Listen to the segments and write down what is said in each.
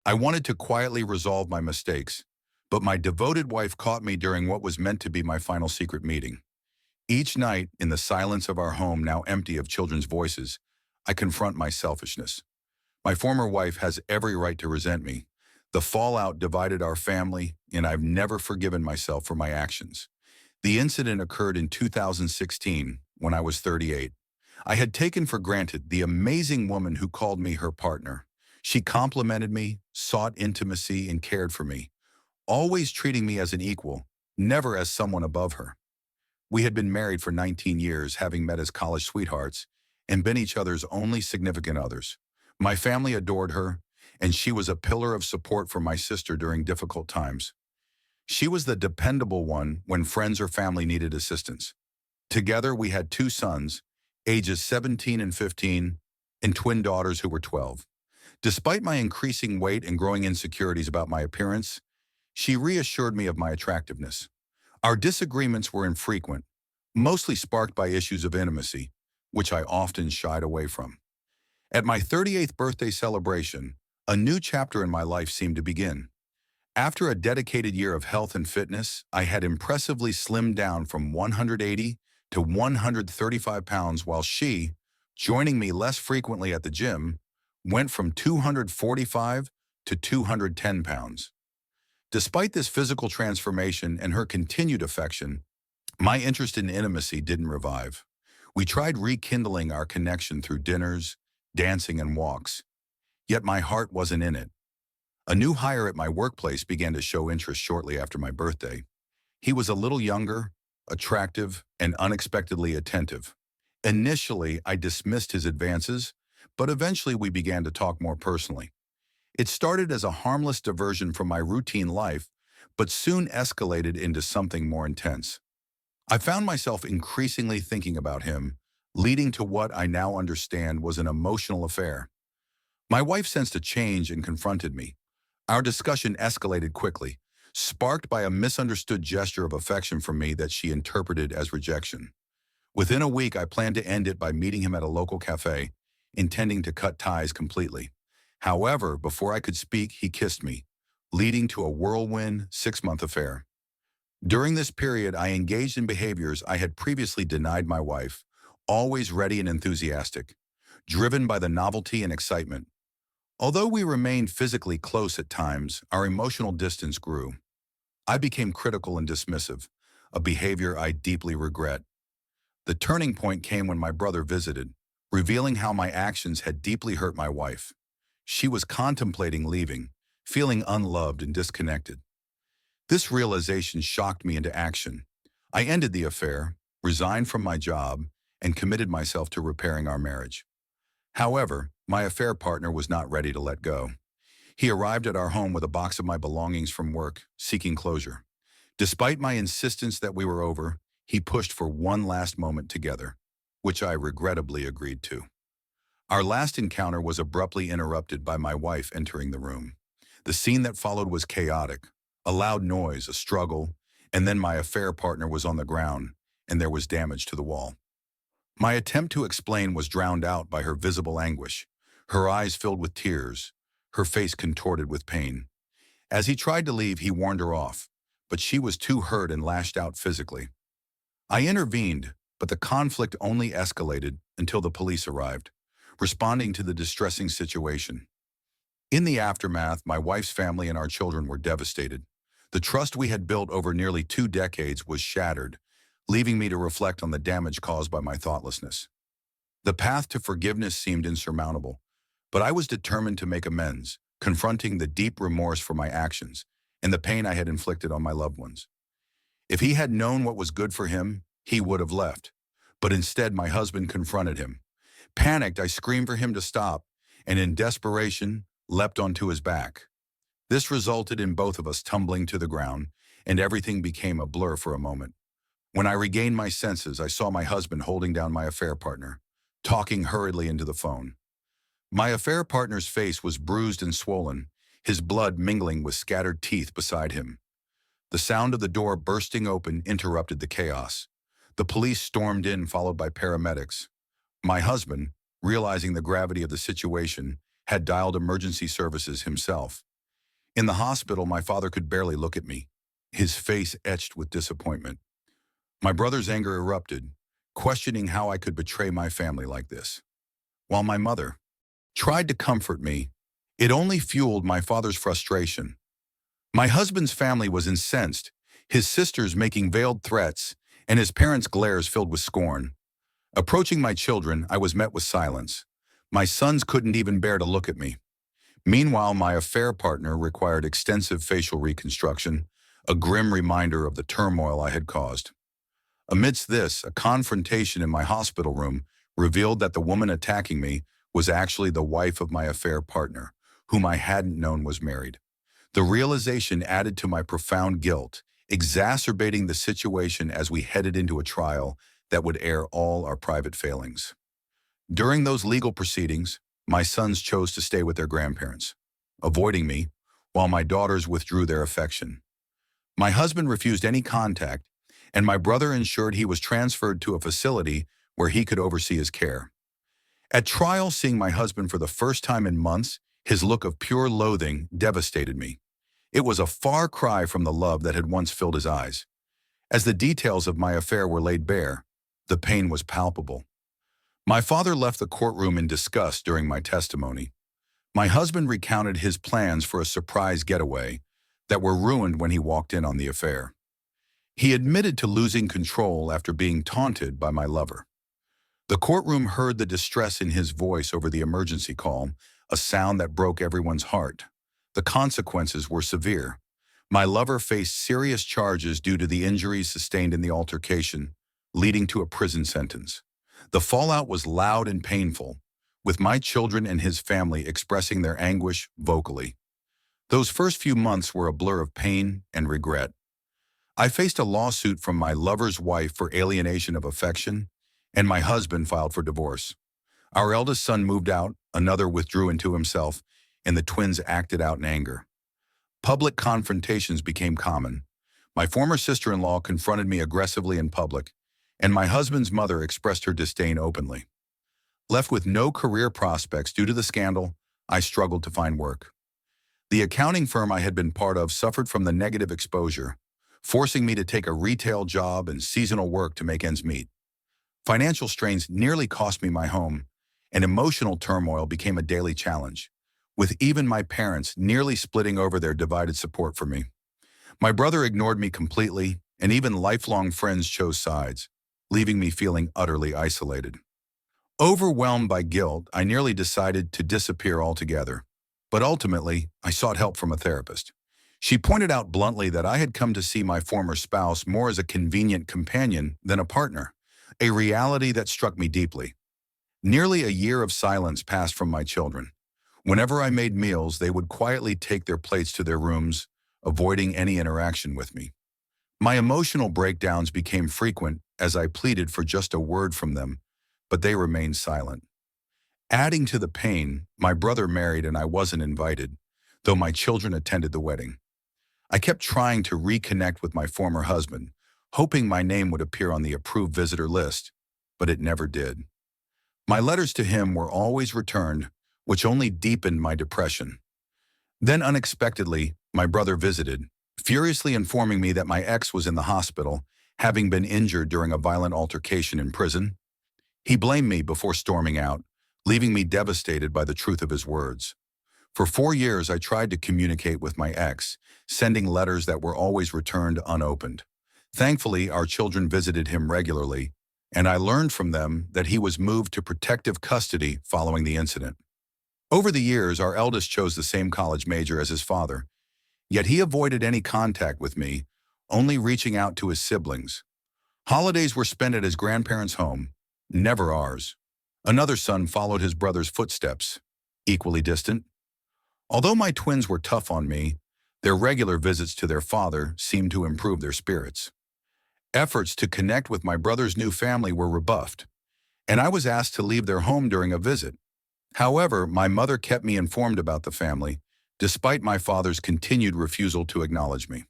I wanted to quietly resolve my mistakes, but my devoted wife caught me during what was meant to be my final secret meeting. Each night, in the silence of our home now empty of children's voices, I confront my selfishness. My former wife has every right to resent me. The fallout divided our family, and I've never forgiven myself for my actions. The incident occurred in 2016, when I was 38. I had taken for granted the amazing woman who called me her partner. She complimented me, sought intimacy, and cared for me, always treating me as an equal, never as someone above her. We had been married for 19 years, having met as college sweethearts, and been each other's only significant others. My family adored her, and she was a pillar of support for my sister during difficult times. She was the dependable one when friends or family needed assistance. Together, we had two sons, ages 17 and 15, and twin daughters who were 12. Despite my increasing weight and growing insecurities about my appearance, she reassured me of my attractiveness. Our disagreements were infrequent, mostly sparked by issues of intimacy, which I often shied away from. At my 38th birthday celebration, a new chapter in my life seemed to begin. After a dedicated year of health and fitness, I had impressively slimmed down from 180 to 135 pounds, while she, joining me less frequently at the gym, went from 245 to 210 pounds. Despite this physical transformation and her continued affection, my interest in intimacy didn't revive. We tried rekindling our connection through dinners, dancing, and walks, yet my heart wasn't in it. A new hire at my workplace began to show interest shortly after my birthday. He was a little younger, attractive, and unexpectedly attentive. Initially, I dismissed his advances, but eventually we began to talk more personally. It started as a harmless diversion from my routine life, but soon escalated into something more intense. I found myself increasingly thinking about him, leading to what I now understand was an emotional affair. My wife sensed a change and confronted me. Our discussion escalated quickly, sparked by a misunderstood gesture of affection from me that she interpreted as rejection. Within a week, I planned to end it by meeting him at a local cafe, intending to cut ties completely. However, before I could speak, he kissed me, leading to a whirlwind 6-month affair. During this period, I engaged in behaviors I had previously denied my wife, always ready and enthusiastic, driven by the novelty and excitement. Although we remained physically close at times, our emotional distance grew. I became critical and dismissive, a behavior I deeply regret. The turning point came when my brother visited, revealing how my actions had deeply hurt my wife. She was contemplating leaving, feeling unloved and disconnected. This realization shocked me into action. I ended the affair, resigned from my job, and committed myself to repairing our marriage. However, my affair partner was not ready to let go. He arrived at our home with a box of my belongings from work, seeking closure. Despite my insistence that we were over, he pushed for one last moment together, which I regrettably agreed to. Our last encounter was abruptly interrupted by my wife entering the room. The scene that followed was chaotic. A loud noise, a struggle, and then my affair partner was on the ground, and there was damage to the wall. My attempt to explain was drowned out by her visible anguish. Her eyes filled with tears, her face contorted with pain. As he tried to leave, he warned her off, but she was too hurt and lashed out physically. I intervened, but the conflict only escalated until the police arrived, responding to the distressing situation. In the aftermath, my wife's family and our children were devastated. The trust we had built over nearly 2 decades was shattered, leaving me to reflect on the damage caused by my thoughtlessness. The path to forgiveness seemed insurmountable, but I was determined to make amends, confronting the deep remorse for my actions and the pain I had inflicted on my loved ones. If he had known what was good for him, he would have left, but instead my husband confronted him. Panicked, I screamed for him to stop, and in desperation, leapt onto his back. This resulted in both of us tumbling to the ground, and everything became a blur for a moment. When I regained my senses, I saw my husband holding down my affair partner, talking hurriedly into the phone. My affair partner's face was bruised and swollen, his blood mingling with scattered teeth beside him. The sound of the door bursting open interrupted the chaos. The police stormed in, followed by paramedics. My husband, realizing the gravity of the situation, had dialed emergency services himself. In the hospital, my father could barely look at me, his face etched with disappointment. My brother's anger erupted, questioning how I could betray my family like this. While my mother tried to comfort me, it only fueled my father's frustration. My husband's family was incensed, his sisters making veiled threats, and his parents' glares filled with scorn. Approaching my children, I was met with silence. My sons couldn't even bear to look at me. Meanwhile, my affair partner required extensive facial reconstruction, a grim reminder of the turmoil I had caused. Amidst this, a confrontation in my hospital room revealed that the woman attacking me was actually the wife of my affair partner, whom I hadn't known was married. The realization added to my profound guilt, exacerbating the situation as we headed into a trial that would air all our private failings. During those legal proceedings, my sons chose to stay with their grandparents, avoiding me, while my daughters withdrew their affection. My husband refused any contact, and my brother ensured he was transferred to a facility where he could oversee his care. At trial, seeing my husband for the first time in months, his look of pure loathing devastated me. It was a far cry from the love that had once filled his eyes. As the details of my affair were laid bare, the pain was palpable. My father left the courtroom in disgust during my testimony. My husband recounted his plans for a surprise getaway that were ruined when he walked in on the affair. He admitted to losing control after being taunted by my lover. The courtroom heard the distress in his voice over the emergency call, a sound that broke everyone's heart. The consequences were severe. My lover faced serious charges due to the injuries sustained in the altercation, leading to a prison sentence. The fallout was loud and painful, with my children and his family expressing their anguish vocally. Those first few months were a blur of pain and regret. I faced a lawsuit from my lover's wife for alienation of affection, and my husband filed for divorce. Our eldest son moved out, another withdrew into himself, and the twins acted out in anger. Public confrontations became common. My former sister-in-law confronted me aggressively in public, and my husband's mother expressed her disdain openly. Left with no career prospects due to the scandal, I struggled to find work. The accounting firm I had been part of suffered from the negative exposure, forcing me to take a retail job and seasonal work to make ends meet. Financial strains nearly cost me my home, and emotional turmoil became a daily challenge, with even my parents nearly splitting over their divided support for me. My brother ignored me completely, and even lifelong friends chose sides, leaving me feeling utterly isolated. Overwhelmed by guilt, I nearly decided to disappear altogether, but ultimately, I sought help from a therapist. She pointed out bluntly that I had come to see my former spouse more as a convenient companion than a partner, a reality that struck me deeply. Nearly a year of silence passed from my children. Whenever I made meals, they would quietly take their plates to their rooms, avoiding any interaction with me. My emotional breakdowns became frequent as I pleaded for just a word from them, but they remained silent. Adding to the pain, my brother married and I wasn't invited, though my children attended the wedding. I kept trying to reconnect with my former husband, hoping my name would appear on the approved visitor list, but it never did. My letters to him were always returned, which only deepened my depression. Then unexpectedly, my brother visited, furiously informing me that my ex was in the hospital, having been injured during a violent altercation in prison. He blamed me before storming out, leaving me devastated by the truth of his words. For 4 years, I tried to communicate with my ex, sending letters that were always returned unopened. Thankfully, our children visited him regularly, and I learned from them that he was moved to protective custody following the incident. Over the years, our eldest chose the same college major as his father, yet he avoided any contact with me, only reaching out to his siblings. Holidays were spent at his grandparents' home, never ours. Another son followed his brother's footsteps, equally distant. Although my twins were tough on me, their regular visits to their father seemed to improve their spirits. Efforts to connect with my brother's new family were rebuffed, and I was asked to leave their home during a visit. However, my mother kept me informed about the family, despite my father's continued refusal to acknowledge me.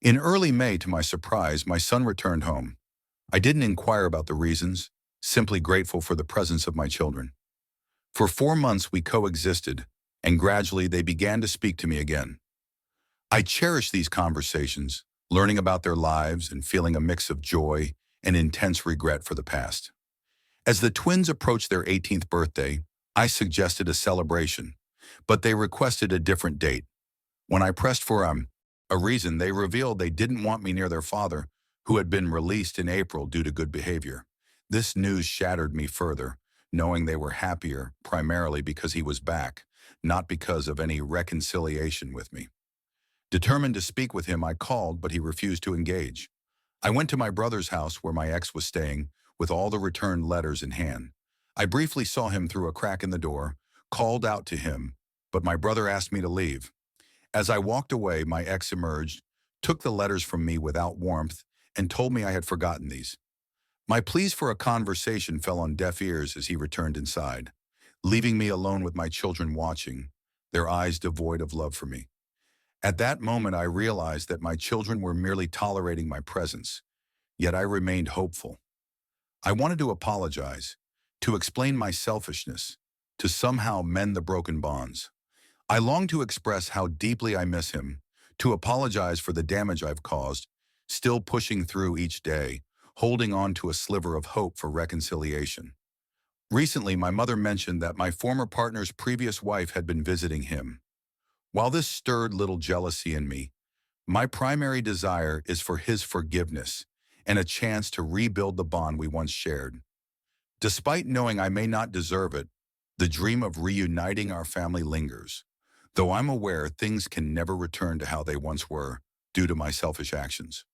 In early May, to my surprise, my son returned home. I didn't inquire about the reasons, simply grateful for the presence of my children. For 4 months we coexisted, and gradually they began to speak to me again. I cherish these conversations, learning about their lives and feeling a mix of joy and intense regret for the past. As the twins approached their 18th birthday, I suggested a celebration, but they requested a different date. When I pressed for a reason, they revealed they didn't want me near their father, who had been released in April due to good behavior. This news shattered me further, knowing they were happier primarily because he was back, not because of any reconciliation with me. Determined to speak with him, I called, but he refused to engage. I went to my brother's house where my ex was staying, with all the returned letters in hand. I briefly saw him through a crack in the door, called out to him, but my brother asked me to leave. As I walked away, my ex emerged, took the letters from me without warmth, and told me I had forgotten these. My pleas for a conversation fell on deaf ears as he returned inside, leaving me alone with my children watching, their eyes devoid of love for me. At that moment, I realized that my children were merely tolerating my presence, yet I remained hopeful. I wanted to apologize, to explain my selfishness, to somehow mend the broken bonds. I long to express how deeply I miss him, to apologize for the damage I've caused, still pushing through each day, holding on to a sliver of hope for reconciliation. Recently, my mother mentioned that my former partner's previous wife had been visiting him. While this stirred little jealousy in me, my primary desire is for his forgiveness and a chance to rebuild the bond we once shared. Despite knowing I may not deserve it, the dream of reuniting our family lingers, though I'm aware things can never return to how they once were due to my selfish actions.